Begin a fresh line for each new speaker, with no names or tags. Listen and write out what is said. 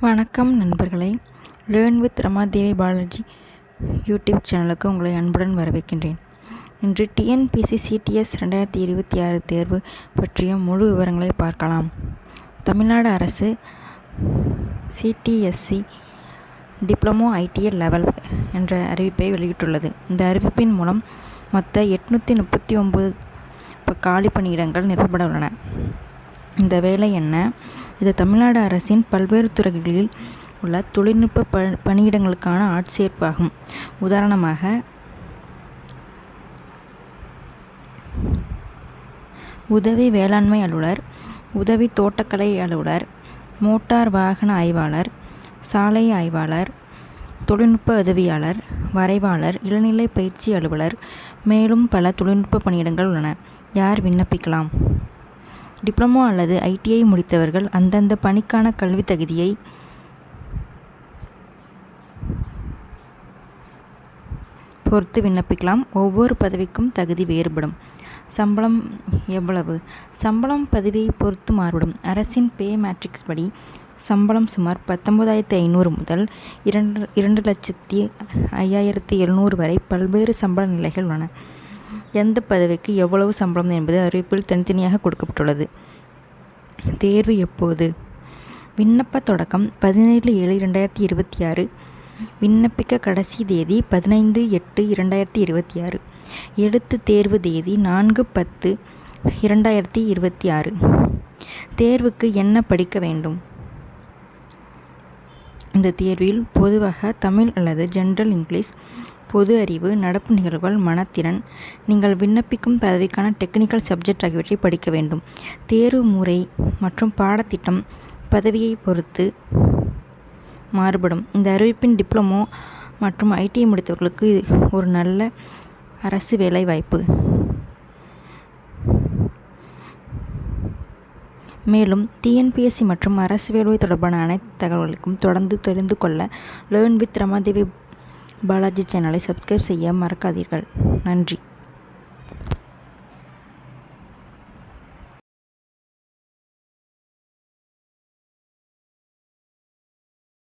வணக்கம் நண்பர்களே, learn with Ramadevi Balaji YouTube சேனலுக்கு உங்களை அன்புடன் வரவேற்கின்றேன். இன்று டிஎன்பிஎஸ்சி சிடிஎஸ் 2026 தேர்வு பற்றிய முழு விவரங்களை பார்க்கலாம். தமிழ்நாடு அரசு சிடிஎஸ்சி டிப்ளமோ ஐடிஐ லெவல் என்ற அறிவிப்பை வெளியிட்டுள்ளது. இந்த அறிவிப்பின் மூலம் மொத்த 839 காலி பணியிடங்கள் நிரப்பப்பட உள்ளன. இந்த வேலை என்ன? இது தமிழ்நாடு அரசின் பல்வேறு துறைகளில் உள்ள தொழில்நுட்ப பணியிடங்களுக்கான ஆட்சேர்ப்பாகும். உதாரணமாக, உதவி வேளாண்மை அலுவலர், உதவி தோட்டக்கலை அலுவலர், மோட்டார் வாகன ஆய்வாளர், சாலை ஆய்வாளர், தொழில்நுட்ப உதவியாளர், வரைவாளர், இளநிலை பயிற்சி அலுவலர், மேலும் பல தொழில்நுட்ப பணியிடங்கள் உள்ளன. யார் விண்ணப்பிக்கலாம்? டிப்ளமோ அல்லது ஐடிஐ முடித்தவர்கள் அந்தந்த பணிக்கான கல்வி தகுதியை பொறுத்து விண்ணப்பிக்கலாம். ஒவ்வொரு பதவிக்கும் தகுதி வேறுபடும். சம்பளம் எவ்வளவு? சம்பளம் பதவியை பொறுத்து மாறுபடும். அரசின் பே மேட்ரிக்ஸ் படி சம்பளம் சுமார் 19,500 முதல் 2,05,700 வரை பல்வேறு சம்பள நிலைகள் உள்ளன. எந்த பதவிக்கு எவ்வளவு சம்பளம் என்பது அறிவிப்பில் தனித்தனியாக கொடுக்கப்பட்டுள்ளது. தேர்வு எப்போது? விண்ணப்ப தொடக்கம் 17/7/2026. விண்ணப்பிக்க கடைசி தேதி 15/8/2026. எழுத்து தேர்வு தேதி 4/10/2026. தேர்வுக்கு என்ன படிக்க வேண்டும்? இந்த தேர்வில் பொதுவாக தமிழ் அல்லது ஜெனரல் இங்கிலீஷ், பொது அறிவு, நடப்பு நிகழ்வுகள், மனத்திறன், நீங்கள் விண்ணப்பிக்கும் பதவிக்கான டெக்னிக்கல் சப்ஜெக்ட் ஆகியவற்றை படிக்க வேண்டும். தேர்வு முறை மற்றும் பாடத்திட்டம் பதவியை பொறுத்து மாறுபடும். இந்த அறிவிப்பின் டிப்ளமோ மற்றும் ஐடிஐ முடித்தவர்களுக்கு ஒரு நல்ல அரசு வேலை வாய்ப்பு. மேலும் டிஎன்பிஎஸ்சி மற்றும் அரசு வேலை தொடர்பான அனைத்து தகவல்களுக்கும் தொடர்ந்து தெரிந்து கொள்ள லேர்ன் வித் ரமாதேவி பாலாஜி சேனலை சப்ஸ்கிரைப் செய்ய மறக்காதீர்கள். நன்றி.